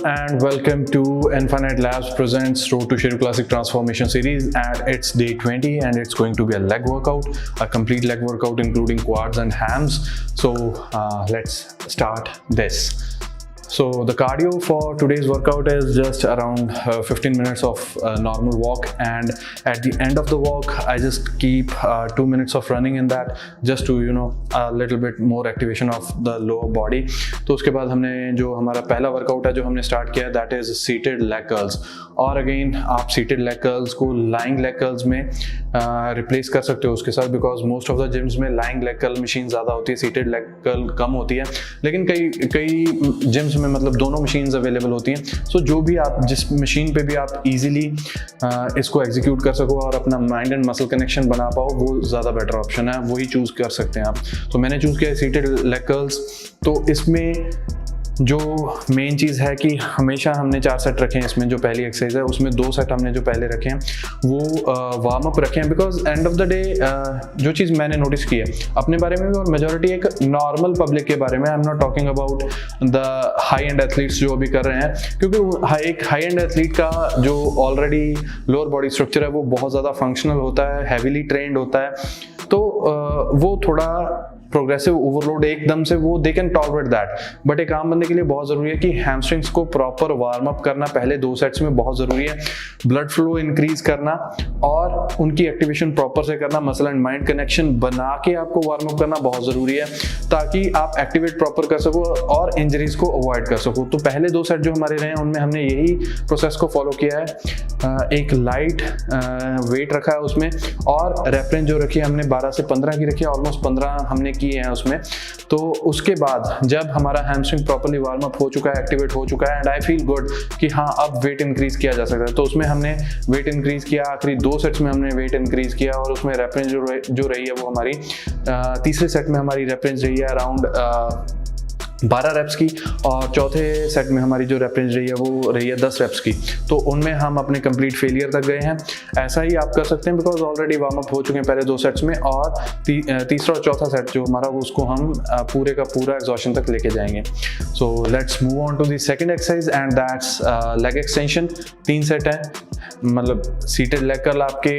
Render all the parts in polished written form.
and welcome to Infinite Labs presents Road to Shiro Classic Transformation Series, and it's day 20 and it's going to be a leg workout, a complete leg workout including quads and hams. So let's start this. So the cardio for today's workout is just around 15 minutes of normal walk, and at the end of the walk I just keep 2 minutes of running in that, just to a little bit more activation of the lower body. तो उसके बाद हमने जो हमारा पहला workout है जो हमने स्टार्ट किया that is seated leg curls. और अगेन आप सीटेड लेग कर्ल्स को लाइंग लेग कर्ल्स में रिप्लेस कर सकते हो उसके साथ, because most of the gyms में लाइंग लेग कर्ल मशीन ज़्यादा होती है, सीटेड लेग कर्ल कम होती है, लेकिन कई जिम्स में मतलब दोनों मशीन्स अवेलेबल होती हैं. सो जो भी आप जिस मशीन पे भी आप इजीली इसको एग्जीक्यूट कर सको और अपना माइंड एंड मसल कनेक्शन बना पाओ, वो ज़्यादा बेटर ऑप्शन है, वही चूज़ कर सकते हैं आप. तो मैंने चूज़ किया सीटेड लेग कर्ल्स. तो इसमें जो मेन चीज़ है कि हमेशा हमने 4 सेट रखे हैं. इसमें जो पहली एक्सरसाइज है उसमें 2 सेट हमने जो पहले रखे हैं वो वार्म अप रखे हैं, because end of the day जो चीज़ मैंने नोटिस की है अपने बारे में भी और मेजॉरिटी एक नॉर्मल पब्लिक के बारे में, I am not talking about the high and athletes जो अभी कर रहे हैं, क्योंकि एक हाई एंड एथलीट का जो ऑलरेडी लोअर बॉडी स्ट्रक्चर है वो बहुत ज़्यादा फंक्शनल होता है, हैवीली ट्रेंड होता है, तो वो थोड़ा प्रोग्रेसिव ओवरलोड एकदम से वो they can tolerate that. But एक आम बंदे के लिए बहुत ज़रूरी है कि हैमस्ट्रिंग्स को प्रॉपर वार्म अप करना पहले 2 सेट्स में बहुत ज़रूरी है. ब्लड फ्लो इंक्रीज करना और उनकी एक्टिवेशन प्रॉपर से करना, मसल एंड माइंड कनेक्शन बना के आपको वार्म अप करना बहुत ज़रूरी है, ताकि आप एक्टिवेट प्रॉपर कर सको और इंजरीज को अवॉइड कर सको. तो पहले 2 सेट जो हमारे रहे हैं उनमें हमने यही प्रोसेस को फॉलो किया है. एक लाइट वेट रखा है उसमें, और रेफरेंस जो रखी है हमने 12 से 15 की रखी है, ऑलमोस्ट 15 हमने किए हैं उसमें. तो उसके बाद जब हमारा हैमस्ट्रिंग प्रॉपर्ली वार्म अप हो चुका है, एक्टिवेट हो चुका है, एंड आई फील गुड कि हाँ अब वेट इंक्रीज किया जा सकता है, तो उसमें हमने वेट इंक्रीज किया. आखिरी 2 सेट्स में हमने वेट इंक्रीज किया और उसमें रेफरेंस जो रही है वो हमारी तीसरे सेट में हमारी रेफरेंस रही है अराउंड 12 रेप्स की, और चौथे सेट में हमारी जो रेफरेंस रही है वो रही है 10 रेप्स की. तो उनमें हम अपने कंप्लीट फेलियर तक गए हैं. ऐसा ही आप कर सकते हैं बिकॉज ऑलरेडी वार्म अप हो चुके हैं पहले 2 सेट्स में, और तीसरा और चौथा सेट जो हमारा वो उसको हम पूरे का पूरा एग्जॉशन तक लेके जाएंगे. So let's move on to the second exercise and that's leg extension. 3 set है, मतलब सीटेड लेग कर्ल आपके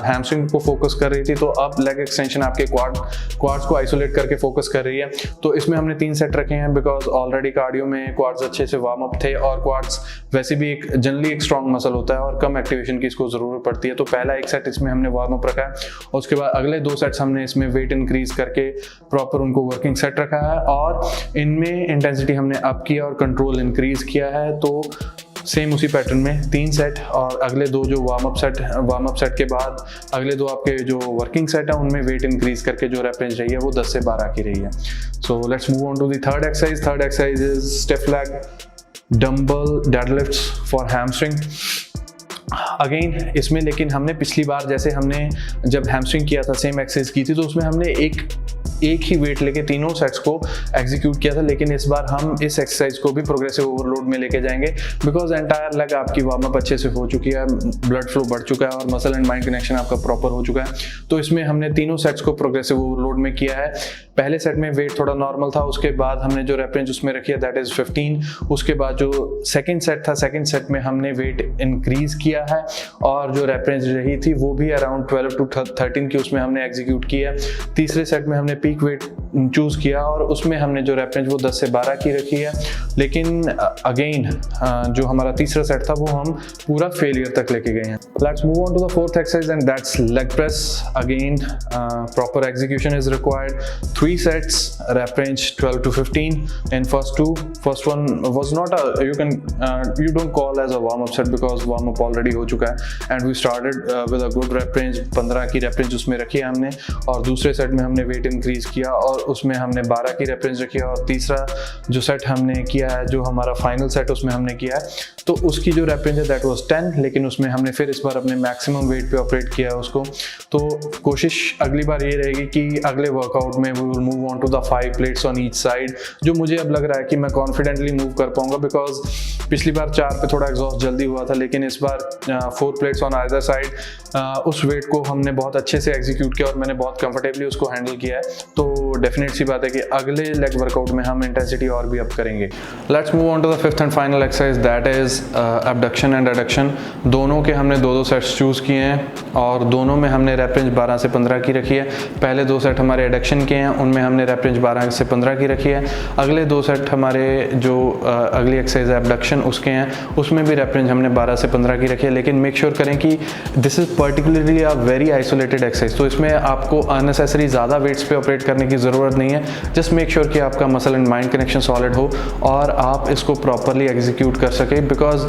हैमस्ट्रिंग को फोकस कर रही थी, तो अब लेग एक्सटेंशन आपके क्वाड्स को आइसोलेट करके फोकस कर रही है. तो इसमें हमने 3 सेट रखे हैं बिकॉज ऑलरेडी कार्डियो में क्वाड्स अच्छे से वार्म अप थे, और क्वाड्स वैसे भी एक जनरली एक स्ट्रॉन्ग मसल होता है और कम एक्टिवेशन की इसको जरूरत पड़ती है. तो पहला एक सेट इसमें हमने वार्म अप रखा है, और उसके बाद अगले 2 सेट्स हमने इसमें वेट इंक्रीज करके प्रॉपर उनको वर्किंग सेट रखा है, और इनमें इंटेंसिटी हमने अप किया और कंट्रोल इंक्रीज किया है. तो सेम उसी पैटर्न में 3 सेट, और अगले 2 जो वार्म अप सेट के बाद अगले 2 आपके जो वर्किंग सेट है उनमें वेट इंक्रीज करके जो रेफरेंस रही है वो 10 से 12 की रही है. So let's move on to the third exercise. Third exercise is stiff leg dumbbell deadlifts for hamstring. Again इसमें लेकिन हमने पिछली बार जैसे हमने जब हैमस्ट्रिंग किया था सेम एक्सरसाइज की थी, तो उसमें हमने एक ही वेट लेके तीनों सेट्स को एग्जीक्यूट किया था, लेकिन इस बार हम इस एक्सरसाइज को भी प्रोग्रेसिव ओवरलोड में लेके जाएंगे बिकॉज एंटायर लेग आपकी वार्म अप अच्छे से हो चुकी है, ब्लड फ्लो बढ़ चुका है और मसल एंड माइंड कनेक्शन आपका प्रॉपर हो चुका है. तो इसमें हमने तीनों सेट्स को प्रोग्रेसिव ओवरलोड में किया है. पहले सेट में वेट थोड़ा नॉर्मल था, उसके बाद हमने जो रेफरेंस उसमें रखी है दैट इज 15. उसके बाद जो सेकेंड सेट था, सेकेंड सेट में हमने वेट इंक्रीज किया है, और जो रेफरेंस रही थी वो भी अराउंड 12 to 13 की उसमें हमने एग्जीक्यूट किया. तीसरे सेट में हमने पीक वेट चूज किया और उसमें हमने जो रेफरेंस वो 10 से 12 की रखी है, लेकिन अगेन जो हमारा तीसरा सेट था वो हम पूरा फेलियर तक लेके गए हैं. Let's move on to the fourth exercise and that's leg press. Again proper execution is required. 3 sets, rep range 12 to 15 in first 2. First one was not a you don't call as a warm up set because warm up already हो चुका है, and we started with a good rep range. 15 की rep range उसमें रखी है हमने, और दूसरे सेट में हमने वेट इंक्रीज किया और उसमें हमने 12 की rep range रखी है, और तीसरा जो सेट हमने किया है जो हमारा फाइनल सेट उसमें हमने किया है तो उसकी जो rep range है दैट वाज 10, लेकिन उसमें हमने फिर इस बार अपने मैक्सिमम वेट पे ऑपरेट किया है उसको. तो कोशिश अगली बार ये रहेगी कि अगले वर्कआउट में we will move on to the 5 plates on each side, जो मुझे अब लग रहा है कि मैं कॉन्फिडेंटली मूव कर पाऊंगा बिकॉज पिछली बार 4 पे थोड़ा एग्जॉस्ट जल्दी हुआ था, लेकिन इस बार 4 प्लेट्स ऑन आइदर साइड उस वेट को हमने बहुत अच्छे से एग्जीक्यूट किया और मैंने बहुत कंफर्टेबली उसको हैंडल किया है। तो डेफिनेट सी बात है कि अगले लेग वर्कआउट में हम इंटेंसिटी और भी अप करेंगे। Let's move on to the fifth and final exercise, that is abduction and adduction. दोनों के हमने 2-2 सेट्स चूज़ किए हैं और दोनों में हमने रैप रेंज 12 से 15 की रखी है। पहले 2 सेट हमारे एडक्शन के हैं, उनमें हमने रैप रेंज 12 से 15 की रखी है। अगले 2 सेट हमारे जो अगली एक्सरसाइज है एबडक्शन उसके हैं, उसमें भी रैप रेंज हमने 12 से 15 की रखी है। लेकिन मेक श्योर करें कि this is particularly a very isolated exercise, तो इसमें आपको अननेसेसरी ज़्यादा वेट्स पे ऑपरेट करने की ज़रूरत नहीं है। जस्ट मेक श्योर कि आपका muscle and mind connection solid हो और आप इसको प्रॉपरली एग्जीक्यूट कर सकें, because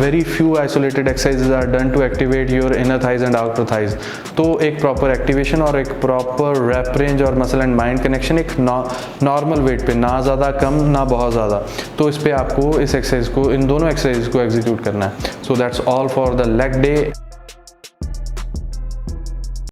very few isolated exercises are done to activate your inner thighs and outer thighs. तो एक प्रॉपर एक्टिवेशन और एक प्रॉपर रैप रेंज और मसल एंड माइंड कनेक्शन एक नॉर्मल वेट पे, ना ज़्यादा कम ना बहुत ज़्यादा, तो इस पे आपको इस एक्सरसाइज को, इन दोनों एक्सरसाइज को एग्जीक्यूट करना है। So that's all for the leg day.